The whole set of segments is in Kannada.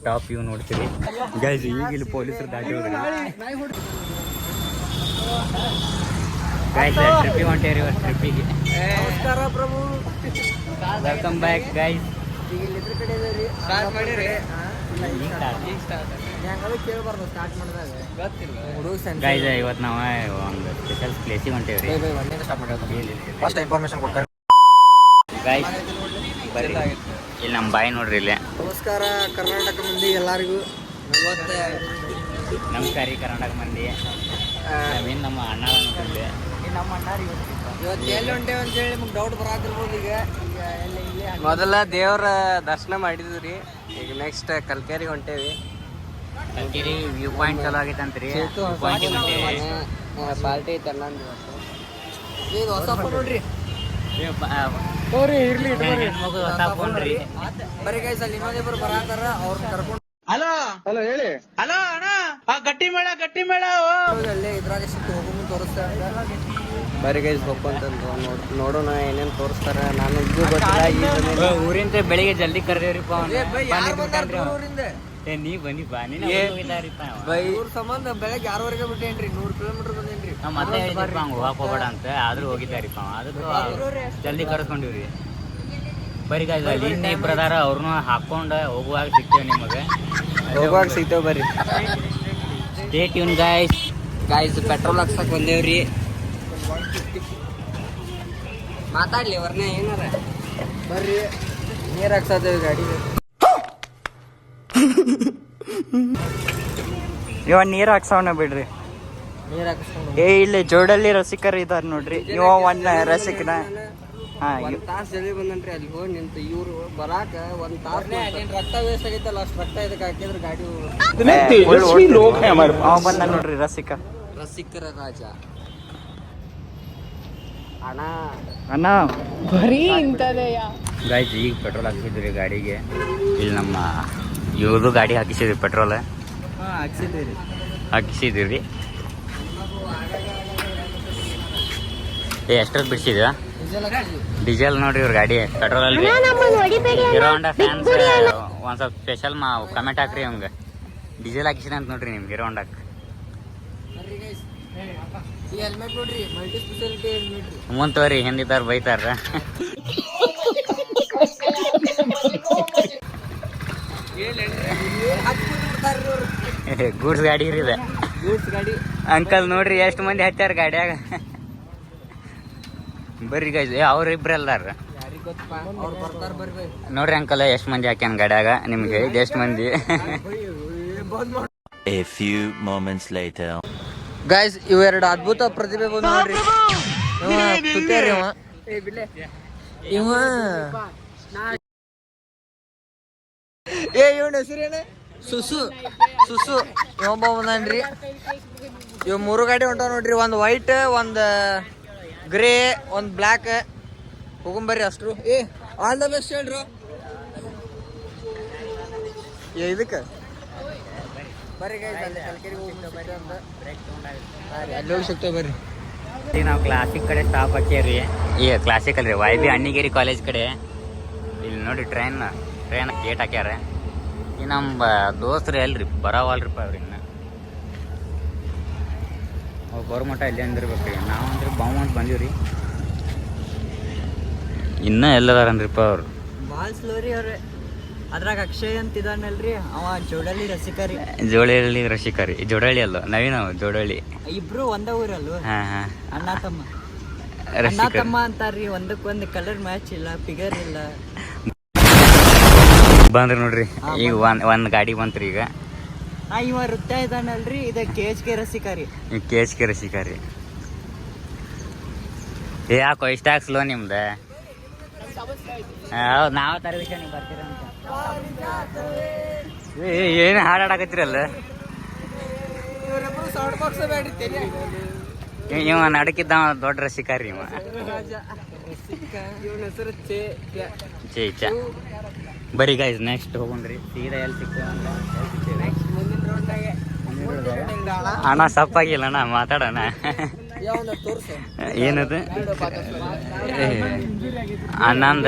ಟಾಪ್ ಇವ್ ನೋಡ್ತೀರಿ ಗೈಸ್. ಈಗ ಇಲ್ಲಿ ಪೊಲೀಸರು ದಾಟಿ ಹೋಗ್ರಿ ಗೈಸ್. ಟ್ರಿಪ್ಪಿಗೆ ಹೊಂಟೇರಿ ಟ್ರಿಪ್ಪಿಗೆ. ನಮಸ್ಕಾರ ಪ್ರಭು, ವೆಲ್ಕಮ್ ಬ್ಯಾಕ್ ಗೈಸ್. ಗೈಸ್ ಇವತ್ತು ನಾವು ಒಂದು ಸ್ಪೆಷಲ್ ಪ್ಲೇಸಿಗೆ ಹೊಂಟೇವ್ರಿ. ಗೈಸ್ ಬರ್ರಿ ಇಲ್ಲಿ ನಮ್ಮ ಬಾಯಿ ನೋಡ್ರಿ ಇಲ್ಲಿ. ನಮಸ್ಕಾರ ಕರ್ನಾಟಕ ಮಂದಿ ಎಲ್ಲರಿಗೂ. ನಮಸ್ಕಾರ ರೀ ಕರ್ನಾಟಕ ಮಂದಿ. ನಾವೇನು ನಮ್ಮ ಅಣ್ಣ ನೋಡ್ರಿ. ನಮ್ಮ ಅಣ್ಣ ಇವತ್ತು ಎಲ್ಲಿ ಹೊಂಟೇವೆ ಅಂತೇಳಿ ನಿಮ್ಗೆ ಡೌಟ್ ಬರಾತಿರ್ಬೋದು. ಈಗ ಮೊದಲ ದೇವರ ದರ್ಶನ ಮಾಡಿದ್ವಿ. ಈಗ ನೆಕ್ಸ್ಟ್ ಕಲ್ಕೇರಿಗೆ ಹೊಂಟೇವಿ. ಕಲ್ಕೇರಿ ವ್ಯೂ ಪಾಯಿಂಟ್ ಚಲೋ ಆಗೈತಂತ್ರಿ. ಪಾರ್ಟಿ ಐತೆ ಅನ್ನಂದು ಇದು ಹೊಸ ಫೋನ್ ನೋಡ್ರಿ. ಹೊಸ ಫೋನ್ ರೀ. ಬರೀ ಗೈಸ್ ಅಲ್ಲಿ ಇನ್ನೊಂದಿಬ್ಬರು ಬರಾತಾರ, ಅವ್ರನ್ನ ಕರ್ಕೊಂಡು ಹಲೋ ಹೇಳಿ. ಹಲೋ ಅಣ್ಣ, ಗಟ್ಟಿ ಮೇಳ ಅಲ್ಲೇ ಇದ್ರಾಗ ಸಿಕ್ತು ಹೋಗು ತೋರಿಸ್ತಾ. ಬರೀ ಗೈಸ್ ಹೋಗ್ಕೊಂತಂದು ನೋಡೋಣ ಏನೇನು ತೋರಿಸ್ತಾರ. ನಾನು ಇದು ಗೊತ್ತಿಲ್ಲ. ಊರಿಂದ ಬೆಳಿಗ್ಗೆ ಜಲ್ದಿ ಕರ್ದೇವ್ರಿಪ್ಪ. ಊರಿಂದ ನೀ ಬನ್ನಿ ಬಾ. ಊರ್ ಸಂಬಂಧ ಬೆಳಗ್ಗೆ 6 ಬಿಟ್ಟೇನ್ರಿ. 100 ಕಿಲೋಮೀಟರ್ ಬಂದೇನ್ರಿ. ನಾವು ಮತ್ತೆ ಹೇಳಿದ್ರಪ್ಪ ಹಂಗೆ ಹೋಗಕ್ ಹೋಗ್ಬೇಡ ಅಂತ, ಆದ್ರೂ ಹೋಗಿದ್ದಾರಿಪ್ಪ. ಅದಕ್ಕೆ ಜಲ್ದಿ ಕರ್ಸ್ಕೊಂಡಿವ್ರಿ. ಬರೀ ಗಾಯ್ಸ್ ಅಲ್ಲಿ ಇನ್ನೂ ಇಬ್ರು ಅದಾರ, ಅವ್ರನ್ನೂ ಹಾಕೊಂಡು ಹೋಗುವಾಗ ಸಿಗ್ತೇವೆ ನಿಮಗೆ. ಹೋಗುವಾಗ ಸಿಗ್ತೇವೆ ಬರ್ರಿ. Stay tune guys. Guys petrol ಹಾಕ್ಸಕ್ ಬಂದೇವ್ರಿ. ಮಾತಾಡ್ಲಿ ಅವ್ರನ್ನ ಏನಾರ ಬರ್ರಿ ನೀರ್ ಹಾಕ್ಸತ್ತೇವಿ ಗಾಡಿಗೆ. ಇವ ನೀರ್ ಹಾಕ್ಸವನ ಬಿಡ್ರಿ. ನೀರ್ ಹಾಕಿಸ್ಕೊಂಡು ಇಲ್ಲಿ ಜೋಡಲ್ಲಿ ರಸಿಕರು ಇದಾರ ನೋಡ್ರಿ. ಇವ ಒಂದ್ ರಸಿಕನ. ಒಂದ್ ತಾಸ್ ಜಲ್ದಿ ಬಂದನ್ರಿ. ಅಲ್ಲಿ ಹೋಗಿ ನಿಂತು ಇವ್ರು ಬರಾಕ ಒಂದ್ ತಾಸ್. ರಕ್ತ ವೇಸ್ಟ್ ಆಗೈತಲ್ಲ, ಅಷ್ಟು ರಕ್ತ ಇದಕ್ಕೆ ಹಾಕಿದ್ರೆ ಗಾಡಿ ಅವ ಬಂದ ನೋಡ್ರಿ ರಸಿಕ. ರಸಿಕರ ರಾಜ ಅಣ್ಣ. ಅಣ್ಣ ಬರೀ ಇಂಥದೆಯ. ಗಾಯ್ಸ್ ಈಗ ಪೆಟ್ರೋಲ್ ಹಾಕಿಸಿದ್ರಿ ಗಾಡಿಗೆ. ಇಲ್ಲಿ ನಮ್ಮ ಇವ್ರದ್ದು ಗಾಡಿ ಹಾಕಿಸಿದ್ರಿ ಪೆಟ್ರೋಲ್. ಹಾಕಿಸಿದ್ರಿ. ಎಷ್ಟೊತ್ತು ಬಿಡಿಸಿದ್ವಾ ಡೀಸೆಲ್ ನೋಡ್ರಿ ಇವ್ರ ಗಾಡಿ. ಪೆಟ್ರೋಲ್ ಅಲ್ರಿ. ಹೀರೋ ಹೋಂಡಾ ಫ್ಯಾನ್ಸ್ ಒಂದ್ ಸ್ವಲ್ಪ ಸ್ಪೆಷಲ್ ಕಮೆಂಟ್ ಹಾಕ್ರಿ ಅವಂಗ. ಡೀಸೆಲ್ ಹಾಕಿಸಿದ ಅಂತ ನೋಡ್ರಿ ನಿಮ್ಗೆ ಹೀರೋ ಹೋಂಡಾಕ್. ಈ ಹೆಲ್ಮೆಟ್ ನೋಡ್ರಿ, ಮಲ್ಟಿ ಸ್ಪೆಷಾಲಿಟಿ ಹೆಲ್ಮೆಟ್ ರೀ. ಮುಂತವ್ರಿ ಹಿಂದಿದ್ದಾರ ಬೈತಾರ. ಗೂಡ್ಸ್ ಗಾಡಿ ಇರಿದೆ. ಗೂಡ್ಸ್ ಗಾಡಿ. ಅಂಕಲ್ ನೋಡ್ರಿ ಎಷ್ಟು ಮಂದಿ ಹಚ್ಚಾರ ಗಾಡಿಯಾಗ. ಬರ್ರಿ ಗೈಸ್ ಅವ್ರ ಇಬ್ರು ಎಲ್ಲಾರ ಯಾರಿಗ್ ಗೊತ್ತಪ್ಪ, ಅವ್ರು ಬರ್ತಾರ. ಬರ್ರಿ ಬೈ ನೋಡ್ರಿ ಅಂಕಲ್ ಎಷ್ಟು ಮಂದಿ ಹಾಕ್ಯಾನ ಗಾಡಿಯಾಗ. ನಿಮ್ಗೆ ಹೇಳಿದ್ ಎಷ್ಟು ಮಂದಿ. A few moments later. Guys ಇವೆರಡು ಅದ್ಭುತ ಪ್ರತಿಭೆ ಬಂದು ನೋಡ್ರಿ. ಇವನ ಹೆಸರೇನ? ಸುಸು. ಸುಸು ಇವೊಬ್ಬ ಬಂದನ್ರಿ. ಇವ್ 3 ಗಾಡಿ ಹೊಂಟಾವ ನೋಡ್ರಿ. ಒಂದ್ ವೈಟ್, ಒಂದ್ ಗ್ರೇ, ಒಂದ್ ಬ್ಲ್ಯಾಕ್. ಹೋಗಂಬರ್ರಿ ಅಷ್ಟ್ರು. ಆಲ್ ದ ಬೆಸ್ಟ್ ಹೇಳ್ರು. ಇದಕ್ಕೆ ಬರ್ರಿ ಗೈಸ್, ಅಲ್ಲಿ ಕಲ್ಕೇರಿ ಹೋಗ್ಬಿಟ್ಟು ಅಂತ ಅಲ್ಲಿ ಹೋಗಿ ಸಿಗ್ತೇವೆ ಬರ್ರಿ. ಈಗ ನಾವು ಕ್ಲಾಸಿಕ್ ಕಡೆ ಸ್ಟಾಪ್ ಹಾಕ್ಯಾರಿ. ಈಗ ಕ್ಲಾಸಿಕ್ ಅಲ್ರಿ YB ಅಣ್ಣಿಗೇರಿ ಕಾಲೇಜ್ ಕಡೆ. ಇಲ್ಲಿ ನೋಡಿ ಟ್ರೈನ್ ಗೇಟ್ ಹಾಕ್ಯಾರ. ಈ ನಮ್ಮ ದೋಸ್ತರು ಎಲ್ರಿ ಬರವಲ್ರಿಪ್ಪ ಅವ್ರು. ಇನ್ನು ಅವ್ರು ಬರೋ ಮಟ್ಟ ಇಲ್ಲಿ ಅಂದಿರ್ಬೇಕ್ರಿ. ನಾವು ಅಂದ್ರೆ ಬಾವು ಅಂತ ಬಂದೀವ್ರಿ. ಇನ್ನೂ ಎಲ್ಲದಾರನ್ರಿಪ್ಪ ಅವ್ರು. ಭಾಳ ಸ್ಲೋ ರೀ ಅವ್ರೆ. ಅದ್ರಾಗ ಅಕ್ಷಯ್ ಅಂತ ಇದಾನಲ್ರಿ, ಅವ ಜೋಡಳ್ಳಿ ರಸಿಕರಿ. ಜೋಡಳ್ಳಿ ರಸಿಕರಿ. ಜೋಡಳ್ಳಿ ಅಲ್ಲ, ನವೀನ ಜೋಡಳ್ಳಿ. ಇಬ್ರು ಒಂದ ಊರಲ್ವ. ಅಣ್ಣ ತಮ್ಮ. ಅಣ್ಣ ರಸಿಕರಿ ತಮ್ಮ ಅಂತಾರ್ರಿ. ಒಂದಕ್ಕೊಂದು ಕಲರ್ ಮ್ಯಾಚ್ ಇಲ್ಲ, ಫಿಗರ್ ಇಲ್ಲ. ಬಂದ್ರಿ ನೋಡ್ರಿ. ಈಗ ಒಂದ್ ಗಾಡಿ ಬಂತ್ರಿ. ಈಗ ಇವ ವೃತ್ತ ಇದಾನಲ್ರಿ, ಇದ KHK ರಸಿಕರಿ. KHK ರಸಿಕರಿ. ಯಾಕೋ ಇಷ್ಟಾಗ ಸ್ಲೋ ನಿಮ್ದ? ಹೌದು, ನಾವು ತರಬೇಕ ನೀವು ಬರ್ತೀರ ಅಂತ. ಏನು ಹಾಡಾಡಕತ್ತೀರಲ್ಲ. ಇವ ನಡಕಿದ್ದ ದೊಡ್ಡ ರಸಿಕಾರಿ. ಇವ ಚೇ ಬರೀ ಗೈಸ್ ನೆಕ್ಸ್ಟ್ ಹೋಗೋಣ್ರಿ. ಸೀದಾ ಎಲ್ಲಿ ಸಿಗ್ತೇವೆ ಅಣ್ಣ. ಸಪ್ಪಾಗಿಲ್ಲ ಅಣ್ಣ, ಮಾತಾಡೋಣ. ಏನದು ಅಣ್ಣಂದ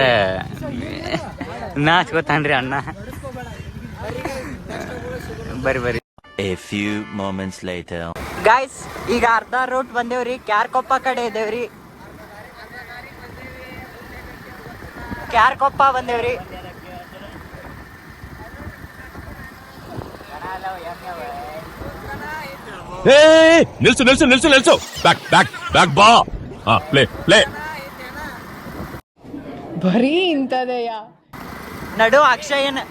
ನಾಚ್ ಗೊತ್ತಾನ್ರಿ ಅಣ್ಣ. ಬರ್ರಿ ಬರ್ರಿ. A few moments later. Guys ಈಗ ಅರ್ಧ ರೂಟ್ ಬಂದೇವ್ರಿ, ಕ್ಯಾರ್ಕೊಪ್ಪ ಕಡೆ ಇದೇವ್ರಿ. ಕ್ಯಾರ್ಕೊಪ್ಪ ಬಂದೇವ್ರಿ. ನಿಲ್ಸು ನಿಲ್ಸು ನಿಲ್ಸು ನಿಲ್ಸು. ಬ್ಯಾಕ್ ಬ್ಯಾಕ್ ಬ್ಯಾಕ್ ಬಾ. ಹಾ ಪ್ಲೇ ಪ್ಲೇ. ಬರೀ ಇಂಥದೆಯ. ನಡು ಅಕ್ಷಯನ್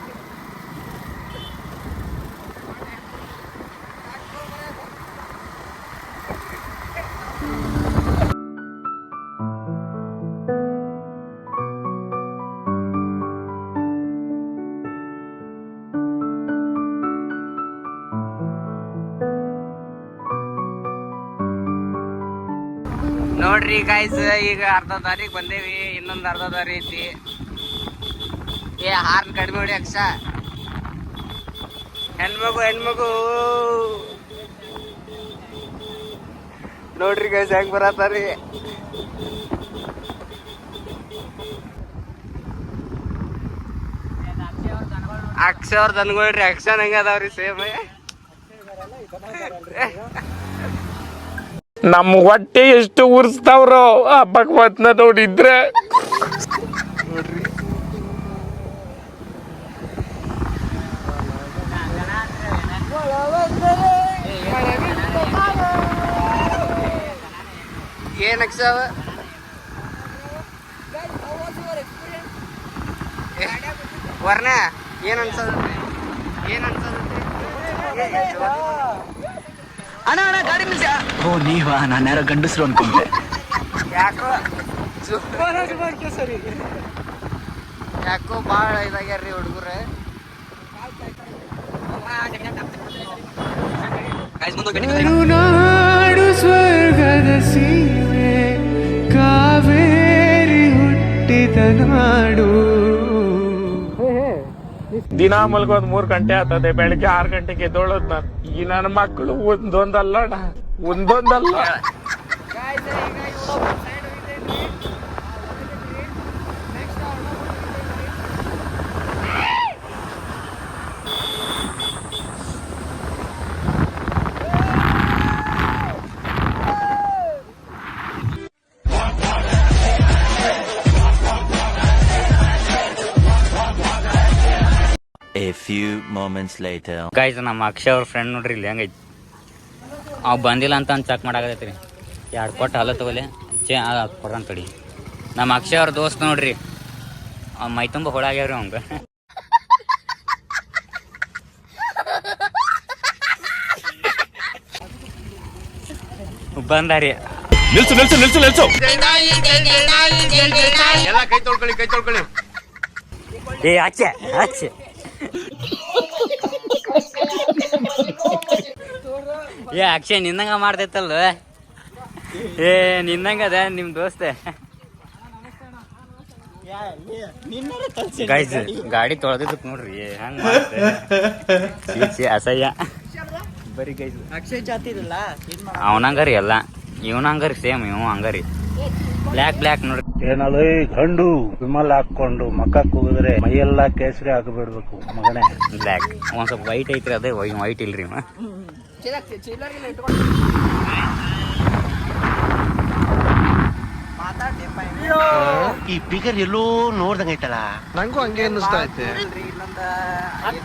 ನೋಡ್ರಿ ಗೈಸ್, ಈಗ ಅರ್ಧ ದಾರಿಗೆ ಬಂದೇವಿ, ಇನ್ನೊಂದು ಅರ್ಧ ದಾರಿ ಐತಿ. ಹಾರ್ನ್ ಕಡಿಮೆ ಹೊಡಿ ಅಕ್ಷ. ಹೆಣ್ಮಗು ನೋಡ್ರಿ ಗೈಸ್ ಹೆಂಗ್ ಬರತ್ತಾರಿ. ಅಕ್ಷ ಅವ್ರ ದನ್ಗೊಳ್ರಿ, ಅಕ್ಷ ನಂಗೆ ಅದಾವ್ರಿ ಸೇಮ್. ನಮ್ಮ ಹೊಟ್ಟೆ ಎಷ್ಟು ಉರ್ಸ್ತಾವ್ರೋ ಆ ಭಗವತ್ನ ನೋಡಿದ್ರೆ. ಏನ್ ಅಕ್ಷ ವರ್ಣ ಏನ್ ಅನ್ಸದ್ರಿ? ಅಣ್ಣ ಅಣ್ಣ ಗಾಡಿ ನಿಲ್ಸ. ಓ ನೀವಾ, ನಾನು ಯಾರೋ ಗಂಡಸ್ರು ಅನ್ಕೊಂಡೆ. ಯಾಕೋ ಭಾಳ ಇದಾಗ್ಯಾರ್ರಿ ಹುಡುಗರ. ನಾಡು ಸ್ವರ್ಗದ ಸೀಮೆ, ಕಾವೇರಿ ಹುಟ್ಟಿದ ನಾಡು. ದಿನ ಮಲ್ಗೋದ್ 3 ಗಂಟೆ ಆಗ್ತದೆ, ಬೆಳಗ್ಗೆ 6 ಗಂಟೆಗೆ ಎದ್ದೋಳೋದ್ ನಾನು. ಈ ನನ್ನ ಮಕ್ಕಳು ಒಂದೊಂದಲ್ಲ. A few moments later. Guys ನಮ್ಮ ಅಕ್ಷಯ್ ಅವ್ರ ಫ್ರೆಂಡ್ ನೋಡ್ರಿ ಇಲ್ಲಿ ಹೆಂಗೈತಿ. ಅವ್ ಬಂದಿಲ್ಲ ಅಂತ ಚೆಕ್ ಮಾಡಾಕತ್ತೈತ್ರಿ. 2 ಕೊಟ್ಟು ಹಾಲು ತಗೊಲೆ ಕೊಡ್ರಂತ ತಡಿ. ನಮ್ಮ ಅಕ್ಷಯ್ ಅವ್ರ ದೋಸ್ತ್ ನೋಡ್ರಿ, ಅವ್ನ ಮೈ ತುಂಬ ಹೊಳಾಗ್ಯಾವ್ರಿ ಅವಂಗ. ಬಂದಾರಿ. ನಿಲ್ಸು ನಿಲ್ಸು ನಿಲ್ಸು ನಿಲ್ಸು. ಎಲ್ಲ ಕೈ ತೊಳ್ಕೊಳ್ಳಿ. ಏ ಆಚೆ ಆಚೆ. ಏ ಅಕ್ಷಯ್ ನಿನ್ನಂಗ ಮಾಡ್ತೈತಲ್ವ? ಏ ನಿನ್ನಂಗ ಅದ ನಿಮ್ ದೋಸ್ತ. ಗೈಸ್ ಗಾಡಿ ತೊಳೆದಿದ್ದಕ್ ನೋಡ್ರಿ ಹಂಗ ಅಸಹ್ಯ. ಬರೀ ಗೈಸ್ ಅಕ್ಷಯ್ ಜಾತಿ ಇರಲ್ಲ, ಅವನಂಗರಿ ಎಲ್ಲ, ಇವನಂಗರಿ ಸೇಮ್, ಇವ್ ಹಂಗರಿ ಬ್ಲ್ಯಾಕ್ ನೋಡ್ರಿ. ಏನಲ್ಲ ಗಂಡು ವಿಮಲ್ ಹಾಕೊಂಡು ಮಕ್ಕ ಕೂಗಿದ್ರೆ ಮೈಯೆಲ್ಲ ಕೇಸರಿ ಹಾಕಬಿಡ್ಬೇಕು ಮಗನೇ. ಬ್ಲ್ಯಾಕ್ ಒಂದ್ ಸ್ವಲ್ಪ ವೈಟ್ ಐತ್ರಿ, ಅದೇ ವೈಟ್ ಇಲ್ರಿ. ಈ ಫಿಗರ್ ಎಲ್ಲೋ ನೋಡ್ದಂಗೈತಲ್ಲ. ನಂಗೂ ಹಂಗೆ ಅನ್ನಿಸ್ತಾ ಐತೆ. ಇನ್ನೊಂದು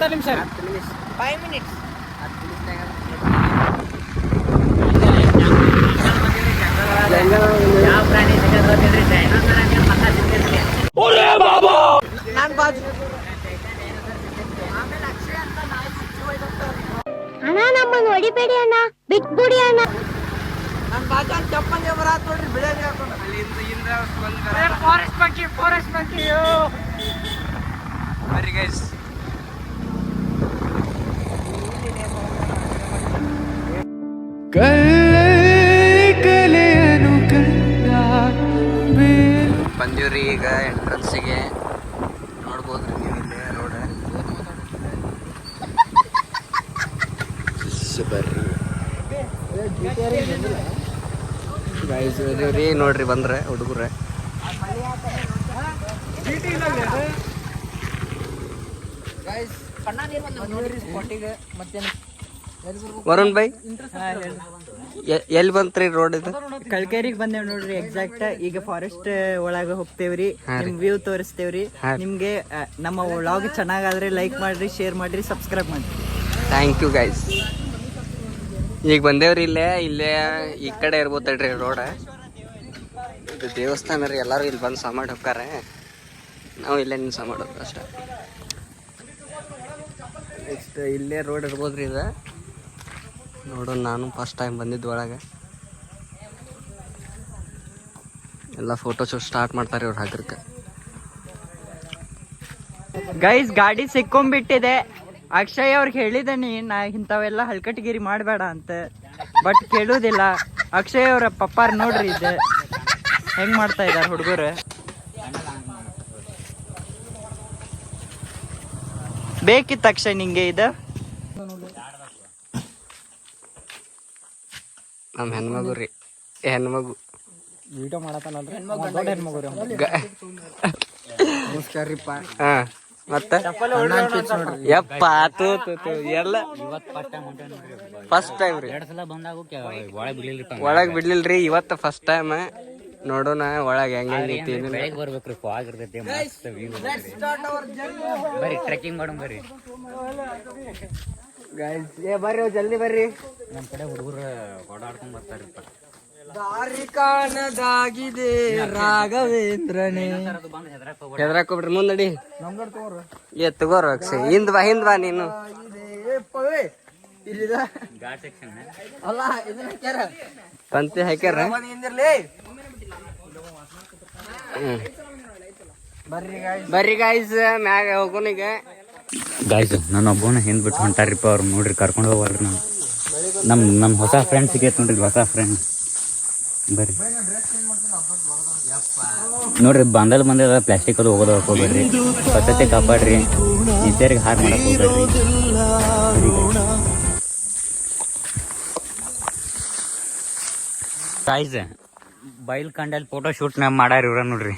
10 ನಿಮಿಷ 5 ಮಿನಿಟ್ಸ್. ಯಾವ ಪ್ರಾಣಿ ನಾನ್ ಬಾಜು ಅಣ್ಣ ನಮ್ಮನ್ನು ಹೊಡಿಬೇಡಿ ಅಣ್ಣ, ಬಿಟ್ಬಿಡಿ ಅಣ್ಣ. ನನ್ ಬಾಜು ಅಂತ ಚಪ್ಪಂಗೆ ಬರಾತ್ ನೋಡ್ರಿ, ಬಿಡಂಗೆ ಹಾಕೊಂಡು. ಫಾರೆಸ್ಟ್ ಬಗ್ಗೆ ಬರ್ರಿ ಗೈಸ್. ಕಲೆಯನು ಕಂಡ ಬಂದೀವ್ರಿ ಈಗ ಎಂಟ್ರನ್ಸಿಗೆ. ನೋಡ್ಬೋದ್ರಿ ನೀವು ಇಲ್ಲಿ ರೋಡ್. ಬರ್ರಿ ಗೈಸ್, ಇದೀವ್ರಿ ನೋಡ್ರಿ ಬಂದ್ರೆ ಹುಡುಗರೆ. ಗೈಸ್ ಸ್ಪಾಟಿಗೆ ಮತ್ತೇನು ವರುಣ್ ಬೈ ಎಲ್ಲಿ ಬಂತ್ರಿ ರೋಡ್ ಇದು? ಕಳ್ಕೇರಿಗೆ ಬಂದೇವ್ ನೋಡ್ರಿ ಎಕ್ಸಾಕ್ಟ್. ಈಗ ಫಾರೆಸ್ಟ್ ಒಳಗ ಹೋಗ್ತೇವ್ರಿ, ನಿಮ್ ವ್ಯೂ ತೋರಿಸ್ತೇವ್ರಿ. ನಿಮ್ಗೆ ನಮ್ಮ ವ್ಲಾಗ್ ಚೆನ್ನಾಗಾದ್ರೆ ಲೈಕ್ ಮಾಡ್ರಿ, ಶೇರ್ ಮಾಡ್ರಿ, ಸಬ್ಸ್ಕ್ರೈಬ್ ಮಾಡ್ರಿ. Thank you guys. ಈಗ ಬಂದೇವ್ರಿ ಇಲ್ಲೇ ಈ ಕಡೆ ಇರ್ಬೋದು ತಡ್ರಿ ರೋಡ್. ಇದು ದೇವಸ್ಥಾನ ರೀ, ಎಲ್ಲರೂ ಇಲ್ಲಿ ಬಂದು ಸಾಮಾಡ್ ಹೋಗ್ತಾರೆ. ನಾವು ಇಲ್ಲೇ ನಿನ್ನ ಸಾಮಾಡೋದು ಅಷ್ಟೇ. ನೆಕ್ಸ್ಟ್ ಇಲ್ಲೇ ರೋಡ್ ಇರ್ಬೋದ್ರಿ ಇದು. ನೋಡೋಣ, ನಾನು ಫಸ್ಟ್ ಟೈಮ್ ಬಂದಿದ್ದು ಒಳಗೆ. ಎಲ್ಲ ಫೋಟೋ ಶೂಟ್ ಸ್ಟಾರ್ಟ್ ಮಾಡ್ತಾರೆ ಅವ್ರು ಹಗ್ರಕ್ಕೆ. ಗೈಸ್ ಗಾಡಿ ಸಿಕ್ಕೊಂಡ್ಬಿಟ್ಟಿದೆ. ಅಕ್ಷಯ್ ಅವ್ರಿಗೆ ಹೇಳಿದನಿ ನಾ ಇಂಥವೆಲ್ಲ ಹಲ್ಕಟ್ಗಿರಿ ಮಾಡಬೇಡ ಅಂತ, ಬಟ್ ಕೇಳುವುದಿಲ್ಲ. ಅಕ್ಷಯ್ ಅವರ ಪಪ್ಪಾರ್ ನೋಡ್ರಿ ಇದು ಹೆಂಗ್ ಮಾಡ್ತಾ ಇದಾರೆ ಹುಡುಗರು. ಬೇಕಿತ್ತು ಅಕ್ಷಯ್ ನಿಂಗೆ ಇದು? ನಮ್ಮ ಹೆಣ್ಮಗು ರೀ, ಹೆಣ್ಮಗು ವಿಡಿಯೋ ಮಾಡತ್ತಲ್ಲ ನಮಸ್ಕಾರಪ್ಪ. ಹಾ ಮತ್ತೆ ಯಪ್ಪ ಎಲ್ಲ ಫಸ್ಟ್ ಟೈಮ್ ರೀ. ಒಳಗ್ ಬಿಡ್ಲಿಲ್ರಿ, ಇವತ್ತು ಫಸ್ಟ್ ಟೈಮ್. ನೋಡೋಣ ಒಳಗೆ ಹೆಂಗೈತಿ. ಬರ್ಬೇಕ್ರಿ, ಫಾಗ್ ಇರ್ತೈತಿ, ಮಸ್ತ್ ವ್ಯೂ ಬರ್ರಿ, ಟ್ರೆಕ್ಕಿಂಗ್ ಮಾಡೋಣ ಬರ್ರಿ. ಬರ್ರಿ ಜಲ್ದಿ ಬರ್ರಿ. ನಮ್ಮ ಕಡೆ ಹುಡುಗರು ಓಡಾಡ್ಕೊಂಡ್ ಬರ್ತಾರಿಪ್ಪ. ದಾರಿ ಕಾಣದಾಗಿದೆ ರಾಘವೇಂದ್ರನೇ. ಹೆದ್ರಾಕೋಬಿಡ್ರಿ, ಮುಂದಡಿ ತಗೋರು ಅಕ್ಷಯ್. ಹಿಂದ್ ಬಾ ನೀನು. ಘಾಟ್ ಸೆಕ್ಷನ್ ಅಲ್ಲ ಇದನ್ನ ಹಾಕ್ಯಾರ, ಪಂತಿ ಹಾಕ್ಯಾರ. ಬರ್ರಿ ಗಾಯ್ಸ್, ಮ್ಯಾಗ ಹೋಗೋಣ ಈಗ. ಗಾಯ್ಸ್ ನನ್ನ ಒಬ್ಬನ ಹಿಂದ್ ಬಿಟ್ಟು ಹೊಂಟಾರಿಪ್ಪ. ಅವ್ರು ನೋಡ್ರಿ ಕರ್ಕೊಂಡು ಹೋಗಲ್ರಿ. ನಾವು ನಮ್ಮ ಹೊಸ ಫ್ರೆಂಡ್ ಸಿಗೈತೆ ನೋಡ್ರಿ, ಹೊಸ ಫ್ರೆಂಡ್. ಬರ್ರಿ ನೋಡ್ರಿ, ಬಂದದ ಪ್ಲಾಸ್ಟಿಕ್ ಅದು ಹೋಗೋದು ಹೋಗ್ಬೇಡ್ರಿ, ಸ್ವಚ್ಛತೆ ಕಾಪಾಡ್ರಿ, ನೇಚರ್ಗೆ ಹಾರ್ ಮಾಡಕ್ ಹೋಗ್ಬೇಡ್ರಿ. ಗಾಯ್ಸ್ ಬೈಲ್ ಕಂಡಲ್ಲಿ ಫೋಟೋ ಶೂಟ್ ಮಾಡ್ಯಾರ ಇವ್ರ ನೋಡ್ರಿ.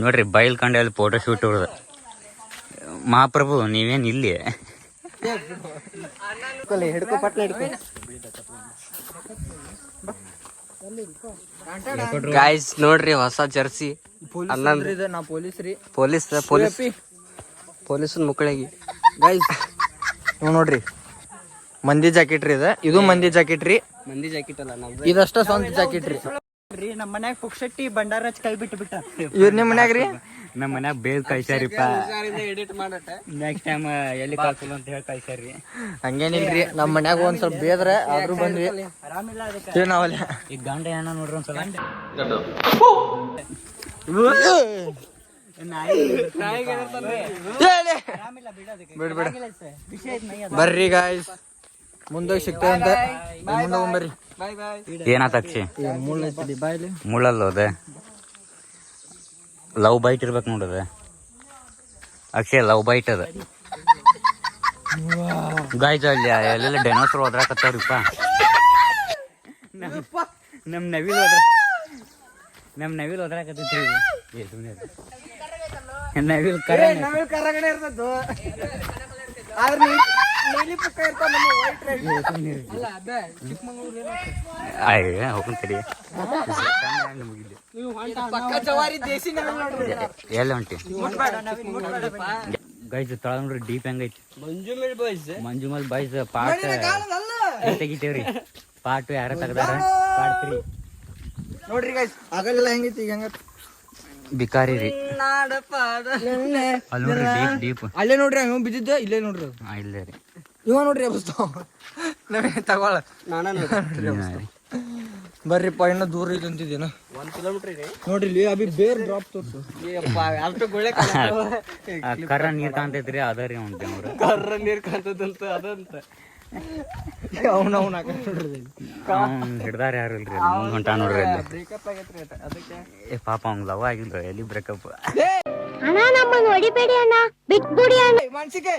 ನೋಡ್ರಿ ಬೈಲ್ ಕಂಡಲ್ಲಿ ಫೋಟೋ ಶೂಟ್ ಇವ್ರದ. ಮಹಾಪ್ರಭು ನೀವೇನ್ ಇಲ್ಲಿ? ಹಿಡ್ಕೊ ಪಟ್ಲ ಹಿಡ್ಕೊ. ಗಾಯ್ಸ್ ನೋಡ್ರಿ ಹೊಸ ಜರ್ಸಿ. ನಾ ಪೊಲೀಸ್ ರೀ, ಪೊಲೀಸನ್ ಮುಕ್ಕಳಿಗೆ. ಗೈಸ್ ನೋಡ್ರಿ ಮಂದಿ ಜಾಕೆಟ್ ರೀ ಇದು ಮಂದಿ ಜಾಕೆಟ್ ರೀ. ಮಂದಿ ಜಾಕೆಟ್ ಅಲ್ಲ, ಇದಷ್ಟ ಸ್ವಂತ ಜಾಕೆಟ್ ರೀ. ನಮ್ಮ ಮನ್ಯಾಗ ಪುಕ್ಷಟ್ಟಿ ಭಂಡಾರ ಕೈ ಬಿಟ್ಟು ಇವ್ರ ನಿಮ್ ಮನ್ಯಾಗ ರೀ. ನಮ್ಮ ಮನ್ಯಾಗ ಬೇಲ್ ಕಳ್ಸ್ಯಾರಿಪ್ಪ. ಎಡಿಟ್ ಮಾಡಟ ನೆಕ್ಸ್ಟ್ ಟೈಮ್ ಎಲ್ಲಿ ಕಳ್ಸಲ್ಲ ಅಂತ ಹೇಳಿ ಕಳ್ಸ್ಯಾರಿ. ಹಂಗೇನಿಲ್ರಿ, ನಮ್ಮ ಮನ್ಯಾಗ ಒಂದ್ ಸ್ವಲ್ಪ ಬೇದ್ರೆ ಆದ್ರೂ ಬಂದ್ವಿ. ನಾವಲ್ಲ ಈಗ ಗಂಡ ಏನ ನೋಡ್ರಿ ಒಂದ್ಸಲ. ಬಿಡ್ಬಿಡ. ಬರ್ರಿ ಗಾಯ್ಸ್, ಮುಂದೋಗಿ ಸಿಗ್ತೇವಂತ. ಮುಂದೋಗ್ಬರ್ರಿ. ಏನಾತ ಅಕ್ಷಿ? ಬಾಯ್ಲಿ ಮುಳ್ಳಲ್ಲ ಅದ ಲವ್ ಬೈಟ್ ಇರ್ಬೇಕು ನೋಡದ ಅಕ್ಷಯ್, ಲವ್ ಬೈಟ್ ಅದ. ಗಾಯ್ಸ್ ಅಲ್ಲಿ ಎಲ್ಲೆಲ್ಲ ಡೈನೋಸರ್ ಹೋದ್ರಾಕತ್ತಾವ್ರಿಪ್ಪ. ನಮ್ ನವಿಲ್ ಹೋದ್ರಾಕತ್ತೈತ್ರಿ. ನವಿಲ್ ಕರಗಡೆ ಇರ್ತದ್ದು. ಹೋಗ್ತಡಿ ಎಲ್ಲ ಹೊಂಟಿ. ಗೈಸ್ ತಳ ನೋಡ್ರಿ ಡೀಪ್ ಹೆಂಗೈತಿ. Manjummel boys part ತೆಗಿತೇವ್ರಿ. ಪಾರ್ಟ್ ಯಾರ ತೆಗ್ದಾರ? ಪಾರ್ಟ್ 3 ನೋಡ್ರಿ ಗೈಸ್. ಆಗಲ್ಲ ಹೆಂಗೈತಿ ಈಗ ಹಂಗ ಬಿಕಾರಿ ರೀ. ಅಲ್ಲಿ ನೋಡ್ರಿ ಡೀಪ್ ಅಲ್ಲೇ ನೋಡ್ರಿ ಹಂಗ ಬಿದ್ದಿದ್ದ. ಇಲ್ಲೇ ನೋಡ್ರಿ, ಇಲ್ಲೇ ರೀ. ಇವ ನೋಡ್ರಿ ತಗೊಳ. ಬರ್ರಿಪ್ಪ, ಇನ್ನ ದೂರ ಇದೆ ಅಂತಿದ್ದೇನ. 1 ಕಿಲೋಮೀಟರ್ ಇದೆ ನೋಡ್ರಿ ಇಲ್ಲಿ ಅಭಿ ಬೇರ್ ಡ್ರಾಪ್ ತೋರ್ಸು. ಕರ್ರ ನೀರ್ ಕಾಣ್ತೈತ್ರಿ, ಅದ ರೀ ಅವ್ನ ದೇವ್ರ. ಕರ್ರ ನೀರ್ ಕಾಣ್ತದಂತ ಅದಂತ. ಅವ್ನ ಹಿಡ್ದಾರ ಯಾರು ಇಲ್ರಿ, ಹೊಂಟಾ ನೋಡ್ರಿ ಅಲ್ಲಿ. ಬ್ರೇಕಪ್ ಆಗೈತ್ರಿ ಅದಕ್ಕೆ. ಏ ಪಾಪ ಅವ್ನ್ ಲವ್ ಆಗಿಲ್ರಿ, ಎಲ್ಲಿ ಬ್ರೇಕಪ್. ಅಣ್ಣ ನಮ್ಮನ್ನ ಹೊಡಿಬೇಡಿ ಅಣ್ಣ, ಬಿಟ್ಬಿಡಿ ಅಣ್ಣ. ಮನ್ಸಿಗೆ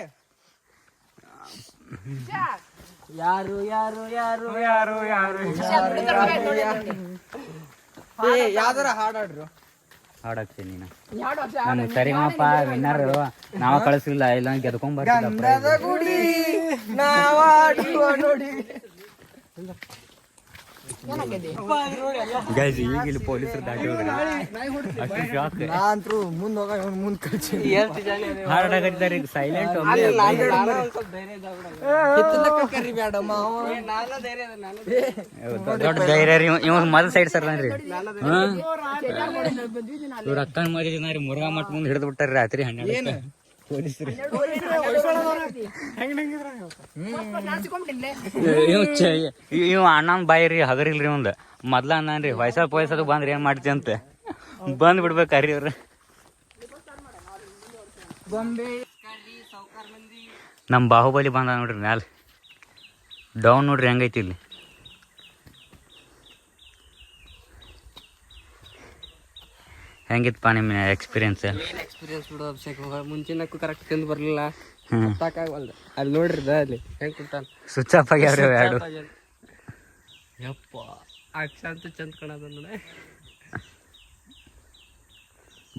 ಯಾರು ಯಾರು ಯಾರು ಯಾರು ಯಾರು ಯಾವ್ದಾರ ಹಾಡಾಡ್ರು. ಹಾಡಾಕ್ತೀನಿ ನೀನು ನಾನು ಸರಿಗಮಪ್ಪ ವಿನ್ನರ್ ನಾವ ಕಳಿಸ್ಲಿಲ್ಲ ಇಲ್ಲ ಗೆದ್ಕೊಂಡ್ ಗಂಧದ ಗುಡಿ ನಾವಾಡುವ ನೋಡಿ. ಗೈಸ್ ಈಗ ಇಲ್ಲಿ ಪೊಲೀಸರು ದಾಟಿ ಹೋಗ್ರಿ ಅಷ್ಟು ಶಾಕ್. ನಾನಂತರೂ ಮುಂದೆ ಹೋಗ ಮುಂದೆ ಕಳ್ಸಿ ಹಾಡಾಕತ್ತಿದ್ದಾರೆ ಈಗ ಸೈಲೆಂಟ್. ದೊಡ್ಡ ಧೈರ್ಯ ರೀ ಇವ್ ಮೊದಲ ಸೈಡ್ ಸರ್ ರೀ. ಇವ್ರ ಅಕ್ಕನ ಮದುವೆ ರೀ ಮುರುಘಾ ಮಠ ಮುಂದೆ ಹಿಡಿದು ಬಿಟ್ಟಾರ ರಾತ್ರಿ 12 ಪೊಲೀಸರು. ಇವ್ ಅಣ್ಣನ ಬಾಯಿ ರೀ ಹಗರಿಲ್ರಿ ಒಂದ್ ಮೊದ್ಲ ಅನ್ನನ್ರಿ ವಯಸ್ಸದು ಬಂದ್ರಿ ಏನ್ ಮಾಡ್ತಿ ಅಂತ ಬಂದ್ ಬಿಡ್ಬೇಕ್ರಿ ಅವ್ರ. ನಮ್ ಬಾಹುಬಲಿ ಬಂದ ನೋಡ್ರಿ ಮ್ಯಾಲ ಡೌನ್ ನೋಡ್ರಿ ಹೆಂಗೈತಿ ಇಲ್ಲಿ. ಹೆಂಗಿತ್ತಪ್ಪ ನಿಮ್ಮ ಎಕ್ಸ್ಪೀರಿಯನ್ಸ್? ಬಿಡು ಅಭಿಷೇಕ್, ಮುಂಚಿನಕ್ಕೂ ಕರೆಕ್ಟ್ ತಿಂದು ಬರ್ಲಿಲ್ಲ, ಗೊತ್ತಾಗವಲ್ದು. ಅಲ್ಲಿ ನೋಡ್ರಿ ಅಲ್ಲಿ ಹೆಂಗ್ ಕುಂತಾನ, ಸ್ವಿಚ್ ಆಫ್ ಆಗ್ಯಾವ್ರಿ ಎರಡು. ಯಪ್ಪ ಅಕ್ಷ ಅಂತ ಚಂದ ಕಾಣದ ನೋಡ.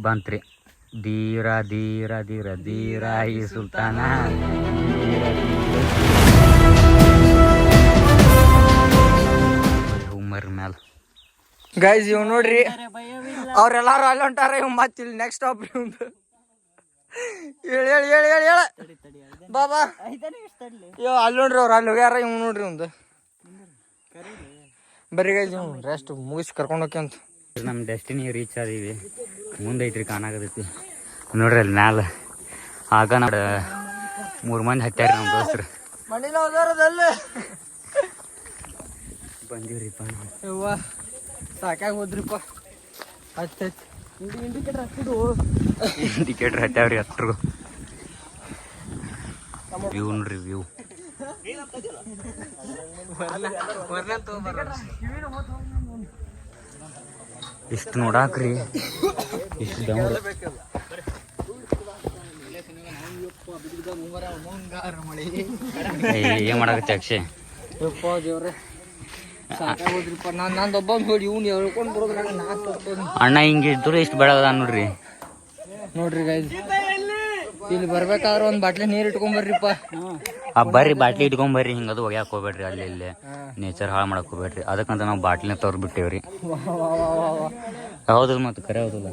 ಬಂತ್ರಿ ಧೀರ ಧೀರ ಧೀರ ಧೀರ ಈ ಸುಲ್ತಾನ. ಉಮ್ಮರ್ ಮ್ಯಾಲ ಗೈಸ್ ಇವ್ ನೋಡ್ರಿ ಅವ್ರೆಲ್ಲಾರು ಅಲ್ಲಿ ಹೊಂಟಾರ. ಇವ್ ಮತ್ತೆ ಇಲ್ಲಿ ನೆಕ್ಸ್ಟ್ ಸ್ಟಾಪ್ ಇವಂದು. ಹೇಳಿ ಹೇಳಿ ಹೇಳಿ ಹೇಳಿ ಹೇಳ ಬಾಬಾ. ಇವ್ ಅಲ್ಲಿ ನೋಡ್ರಿ ಅವ್ರು ಅಲ್ಲಿ ಹೋಗ್ಯಾರ. ಇವ್ ನೋಡ್ರಿ ಒಂದು ಬರ್ರಿ ಗೈಸ್ ಇವ್ ರೆಸ್ಟ್ ಮುಗಿಸಿ ಕರ್ಕೊಂಡು ಹೋಗಿ ಅಂತ. ನಮ್ಮ ಡೆಸ್ಟಿನಿ ರೀಚ್ ಆದೀವಿ. ಮುಂದೈತ್ರಿ ಕಾಣಾಕತೈತಿ ನೋಡ್ರಿ ಅಲ್ಲಿ ಮ್ಯಾಲ. ಆಗ ನೋಡ 3 ಮಂದಿ ಹತ್ಯಾರ ನಮ್ಮ ದೋಸ್ತರು. ಮಣ್ಣಿನ ಹೋದಾರದಲ್ಲಿ ಬಂದೀವ್ರಿಪ್ಪ. ಯವ್ವ ಸಾಕಾಗಿ ಹೋದ್ರಿಪ್ಪ. ಇಂಡಿಕೇಟರ್ ಹತ್ಯಾವ್ರಿ ಅಷ್ಟ್ರು. ವ್ಯೂ ನೋಡ್ರಿ ವ್ಯೂ. ಇಷ್ಟು ನೋಡಾಕ್ರಿ ಇಷ್ಟು ದೌಡ. ಏನ್ ಮಾಡಾಕತ್ತೆ ಅಕ್ಷಯ್? ಯಪ್ಪ ದೇವ್ರೆ ಸಾಕಾಗಿ ಹೋದ್ರಿಪ್ಪ. ನಂದೊಬ್ಬ ನೋಡಿ ಇವ್ನು ಹೇಳ್ಕೊಂಡು ಬರೋದ್ರಾಗ ಅಣ್ಣ ಹಿಂಗಿದ್ರು ಇಷ್ಟು ಬೆಳಗದ ನೋಡ್ರಿ. ನೋಡ್ರಿ ಗೈಸ್ ಇಲ್ಲಿ ಬರ್ಬೇಕಾದ್ರೆ ಒಂದ್ ಬಾಟ್ಲಿ ನೀರ್ ಇಟ್ಕೊಂಬರ್ರಿಪ್ಪ. ಬರ್ರಿ ಬಾಟ್ಲಿ ಇಟ್ಕೊಂಬರ್ರಿ. ಹಿಂಗದು ಒಗ್ಯಾಕ್ ಹೋಗ್ಬೇಡ್ರಿ. ಅಲ್ಲಿ ಇಲ್ಲಿ ನೇಚರ್ ಹಾಳು ಮಾಡಕ್ ಹೋಗ್ಬೇಡ್ರಿ. ಅದಕ್ಕಂತ ನಾವು ಬಾಟ್ಲಿನ ತವ್ರು ಬಿಟ್ಟೇವ್ರಿ. ಹೌದಲ್ಲ ಮತ್ತೆ ಕರೆ ಹೌದಲ್ಲ.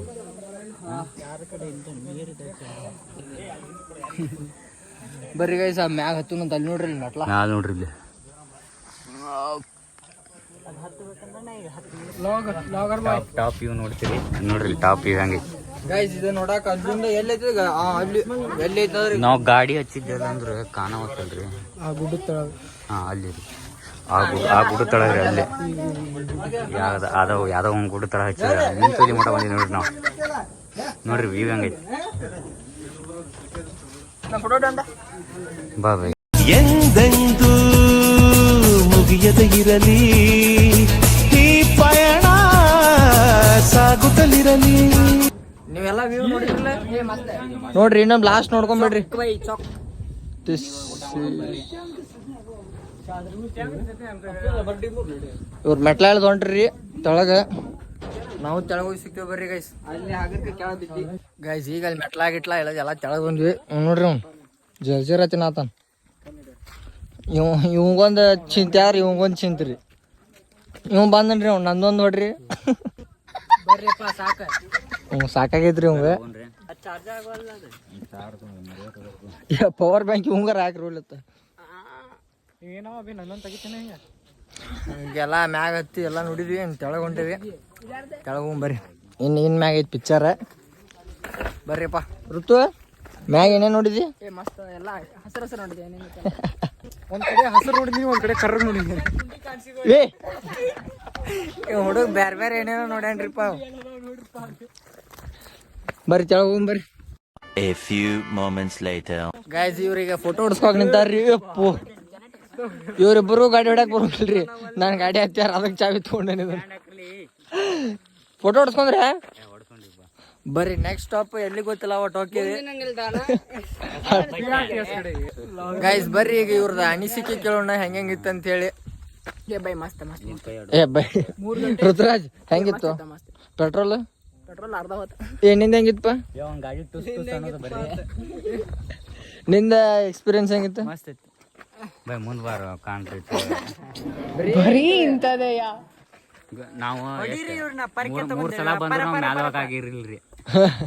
ಬರ್ರಿ ಗೈಸ್ ಆ ಮ್ಯಾಗ ಹತ್ತು ಅಂತ ಅಲ್ಲಿ ನೋಡ್ರಿ ಮೆಟ್ಲ ಮ್ಯಾಲ ನೋಡ್ರಿ ಇಲ್ಲಿ ಟಾಪ್ ವ್ಯೂ ನೋಡ್ತೀರಿ. ನೋಡ್ರಿ ಟಾಪ್ ವ್ಯೂ ಹೆಂಗೈತಿ ಗೈಸ್. ಇದು ನೋಡಾಕ ಅಲ್ಲಿಂದ ಎಲ್ಲೈತಿ ಅಲ್ಲಿ ಎಲ್ಲೈತದ್ರಿ. ನಾವು ಗಾಡಿ ಹಚ್ಚಿದ್ದೆಲ್ಲ ಅಂದ್ರೆ ಕಾಣವತ್ತಲ್ರಿ ಆ ಗುಡ್ಡ ತಳಗ. ಹಾ ಅಲ್ಲಿ ರೀ ಆ ಗುಡ್ಡ ತಳಗ್ರಿ ಅಲ್ಲೇ ಯಾವ್ದೋ ಒಂದು ಗುಡ್ಡ ತಳ ಹಚ್ಚಿದ ನಿಂತಲ್ಲಿ ಮಠ ಬಂದಿವಿ ನೋಡ್ರಿ ನಾವು. ನೋಡ್ರಿ ವ್ಯೂ ಹೆಂಗೈತಿ. ಬಾ ಬೈ. ಎಂದೆಂದೂ ಮುಗಿಯದ ಇರಲಿ ಈ ಪಯಣ ಸಾಗುತ್ತಲಿರಲಿ. ನೀವೆಲ್ಲ ವ್ಯೂ ನೋಡಿದ್ರಲ್ಲ ನೋಡ್ರಿ. ಇನ್ನೊಂದು ಲಾಸ್ಟ್ ನೋಡ್ಕೊಂಬಿಡ್ರಿ. ಇವ್ರ ಮೆಟ್ಲ ಹೇಳ್ದ ಹೊಂಟ್ರಿ ತೆಳಗ. ನಾವು ತೆಳಗ ಹೋಗಿ ಸಿಗ್ತೇವೆ ಬರ್ರಿ ಗೈಸ್. ಗೈಸ್ ಈಗ ಅಲ್ಲಿ ಮೆಟ್ಲ ಗಿಟ್ಲ ಎಲ್ಲ ತೆಳಗ ಬಂದ್ವಿ. ನೋಡ್ರಿ ಅವ್ನು ಜರ್ಜರತಿನ ಆತನ್. ಇವಂಗೊಂದು ಚಿಂತ್ಯಾರ ಇವಂಗೊಂದು ಚಿಂತ್ರಿ. ಇವ್ ಬಂದನ್ರಿ ಅವ್ನು ನಂದೊಂದು ನೋಡ್ರಿ. ಸಾಕಾಗೈತ್ರಿ ಇವಂಗ. ಪವರ್ ಬ್ಯಾಂಕ್ ಇವಂಗಾರ ಹಾಕ್ರಿ ಉಳ್ಳತ್ತ. ಈಗೆಲ್ಲ ಮ್ಯಾಗ ಹತ್ತಿ ಎಲ್ಲ ನೋಡಿದ್ವಿ. ತೆಳಗ ಹೊಂಟಿವಿ. ತೆಳಗ ಬರ್ರಿ. ಇನ್ ಮ್ಯಾಗ ಐತಿ ಪಿಕ್ಚರ್. ಬರ್ರಿಪ್ಪ. ಋತು ಮ್ಯಾಗ ಏನೇನ್ ನೋಡಿದಿ? ಮಸ್ತ್ ಎಲ್ಲ ಹಸಿರು ಹಸಿರು ನೋಡಿದೆ. ಒಂದ್ ಕಡೆ ಹಸಿರು ನೋಡಿದ್ವಿ, ಒಂದ್ ಕಡೆ ಕರ್ರಗ್ ನೋಡಿದ್ವಿ. ಹುಡುಗ ಬ್ಯಾರೆ ಬ್ಯಾರೆ ಏನೇನೋ ನೋಡ್ಯಾನ್ರಿಪ್ಪ. ಬರ್ರಿ ತೆಳಗ ಬರ್ರಿ. A few moments later. Guys ಇವ್ರಿಗೆ ಫೋಟೋ ಹೊಡ್ಸ್ಕೊಕ್ ನಿಂತಾರ್ರಿ. ಅಪ್ಪು ಇವ್ರಿಬ್ಬರು ಗಾಡಿ ಹೊಡ್ಯಾಕ್ ಬರೋಲ್ರಿ. ನಾನು ಗಾಡಿ ಹತ್ಯಾರ ಅದಕ್ಕೆ ಚಾವಿ ತಗೊಂಡೇನಿ. ಫೋಟೋ ಹೊಡ್ಸ್ಕೊಂಡ್ರೆ ಬರ್ರಿ. ನೆಕ್ಸ್ಟ್ ಸ್ಟಾಪ್ ಎಲ್ಲಿ ಗೊತ್ತಿಲ್ಲ ಒಟ್ಟು ಹೋಗ್ತೀವಿ ಗೈಸ್. ಬರ್ರಿ ಈಗ ಇವ್ರದ ಅನಿಸಿಕೆ ಕೇಳೋಣ ಹೆಂಗಿತ್ತು ಅಂತ ಹೇಳಿ. ಬೈ ಮಸ್ತ್ ಮಸ್ತ್. ಏ ಬೈ ಋತುರಾಜ್ ಹೆಂಗಿತ್ತು ಪೆಟ್ರೋಲ್? ಪೆಟ್ರೋಲ್ ಅರ್ಧ ಹೊತ್ತು. ನಿಂದ ಹೆಂಗಿತ್ತಪ್ಪ? ಗಾಡಿ ಟುಸ್ ಟುಸ್ ಅನ್ನೋದು ಬರೀ ನಿಂದ ಎಕ್ಸ್ಪೀರಿಯನ್ಸ್ ಹೆಂಗಿತ್ತು? ಮಸ್ತ್ ಇತ್ತು ಬೈ ಮುಂದ್ ಬಾರ ಕಾಣ್ತೈತಿ. ಬರೀ ಇಂಥದೇ ನಾವು ಮೂರ್ ಸಲ ಬಂದ್ರು ನಾವು ಮ್ಯಾಲ ಹೋಗಾಗಿರ್ಲಿಲ್ರಿ.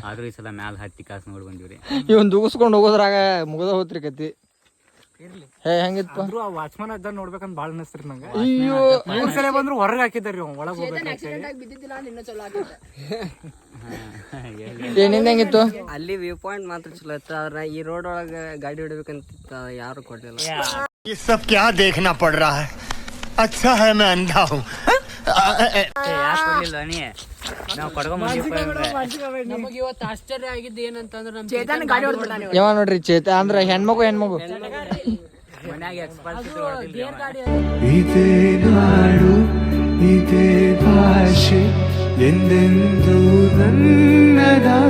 ಆದ್ರೂ ಈ ಸಲ ಮ್ಯಾಲ ಹತ್ತಿ ಕಾಸು ನೋಡಿ ಬಂದಿವ್ರಿ. ಇವನ್ ದುಗಿಸ್ಕೊಂಡು ಹೋಗೋದ್ರಾಗ ಮುಗ್ದ ಹೋತ್ರಿ ಕತ್ತಿ. ಹೆಂಗಿತ್ತು? ವಾಚ್ಮನ್ ಅದ ನೋಡ್ಬೇಕಂತ ಬಾಳ ಅನಿಸ್ತ್ರಿ ನಂಗೆ. ಅಯ್ಯೋ ಮೂರ್ ಸಲ ಬಂದ್ರು ಹೊರಗೆ ಹಾಕಿದಾರಿ ಒಳಗ್ ಆಕ್ಸಿಡೆಂಟ್ ಆಗಿ ಬಿದ್ದಿದ್ದಿಲ್ಲ ಅಂದ್ರೆ ಇನ್ನೂ ಚಲೋ ಆಗಿತ್ತು. ನಿಂದ ಹೆಂಗಿತ್ತು? ಅಲ್ಲಿ ವ್ಯೂ ಪಾಯಿಂಟ್ ಮಾತ್ರ ಚಲೋ ಇತ್ತು. ಆದ್ರೆ ಈ ರೋಡ್ ಒಳಗೆ ಗಾಡಿ ಹೊಡಿಬೇಕಂತ ಯಾರು ಕೊಟ್ಟಿಲ್ಲ. ये सब क्या देखना पड़ रहा है? अच्छा है मैं अंधा हूँ. ಯಾಕೆ ಕೊಡ್ಲಿಲ್ಲ ನೀ? ನಾವು ಕೊಡ್ಕೊಂಬಂದಿಪ್ಪ. ನಮಗೆ ಇವತ್ತು ಆಶ್ಚರ್ಯ ಆಗಿದ್ದು ಏನಂತಂದ್ರೆ ನಮ್ಮ ಚೇತನ್ ಗಾಡಿ ಹೊಡ್ಬಿಟ್ಟಾನೆ. ಯಾವ ನೋಡ್ರಿ ಚೇತ ಅಂದ್ರ ಹೆಣ್ಮಗು ಮನ್ಯಾಗ ಎಕ್ಸ್ಪಲ್ಸ್ ಇದೇ ನಾಡು ಇದೇ ಭಾಷೆ ಎಂದೆಂದೂ ನನ್ನದಾಗಿರಲಿ.